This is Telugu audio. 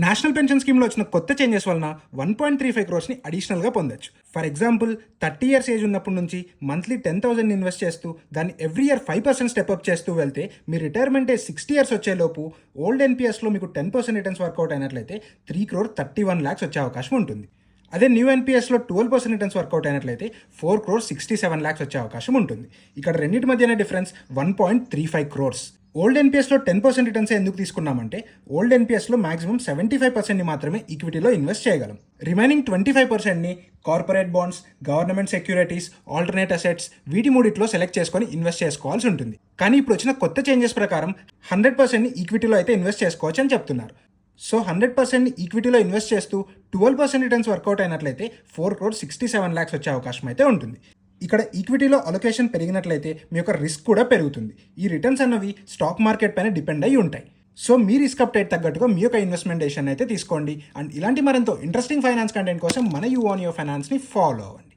నేషనల్ పెన్షన్ స్కీమ్లో వచ్చిన కొత్త చేంజెస్ వలన 1.35 క్రోర్స్ని అడిషనల్గా పొందొచ్చు. ఫర్ ఎగ్జాంపుల్ 30 ఇయర్స్ ఏజ్ ఉన్నప్పటి నుంచి మంత్లీ 10,000 ఇన్వెస్ట్ చేస్తూ దాన్ని ఎవ్రీ ఇయర్ 5% స్టెప్అప్ చేస్తూ వెళ్తే మీ రిటైర్మెంట్ ఏజ్ 60 ఇయర్స్ వచ్చేలోపు ఓల్డ్ ఎన్పిఎస్లో మీకు 10% రిటర్న్స్ వర్కౌట్ అయినట్లయితే 3,31 lakhs వచ్చే అవకాశం ఉంటుంది. అదే న్యూ ఎన్పిఎస్లో 12% రిటర్న్స్ వర్కౌట్ అయినట్లయితే 4,67 lakhs వచ్చే అవకాశం ఉంటుంది. ఇక్కడ రెండింటి మధ్యన డిఫరెన్స్ 1.35 crores. ఓల్డ్ ఎన్పిఎస్లో 10% రిటర్న్స్ ఎందుకు తీసుకున్నామంటే ఓల్డ్ ఎన్పిఎస్లో మాక్సిమం 75%ని మాత్రమే ఈక్విటీలో ఇన్వెస్ట్ చేయగలం. రిమైనింగ్ 25%ని corporate bonds, government securities, alternate assets వీటి మూడిట్లో సెలెక్ట్ చేసుకొని ఇన్వెస్ట్ చేసుకోవాల్సి ఉంటుంది. కానీ ఇప్పుడు వచ్చిన కొత్త చేంజెస్ ప్రకారం 100%ని ఈక్విటీలో అయితే ఇన్వెస్ట్ చేసుకోవచ్చు అని చెప్తున్నారు. సో 100%ని ఈక్విటీలో ఇన్వెస్ట్ చేస్తూ 12% రిటర్న్స్ వర్కౌట్ అయినట్లయితే 4,67 lakhs వచ్చే అవకాశం అయితే ఉంటుంది. ఇక్కడ ఈక్విటీలో అలొకేషన్ పెరిగినట్లయితే మీ యొక్క రిస్క్ కూడా పెరుగుతుంది. ఈ రిటర్న్స్ అన్నవి స్టాక్ మార్కెట్ పైన డిపెండ్ అయ్యి ఉంటాయి. సో మీ రిస్క్ అప్డేట్ తగ్గట్టుగా మీ యొక్క ఇన్వెస్ట్మెంట్ డెసిషన్ అయితే తీసుకోండి. అండ్ ఇలాంటి మరింత ఇంట్రెస్టింగ్ ఫైనాన్స్ కంటెంట్ కోసం మన యూ ఆన్ యువర్ ఫైనాన్స్ని ఫాలో అవ్వండి.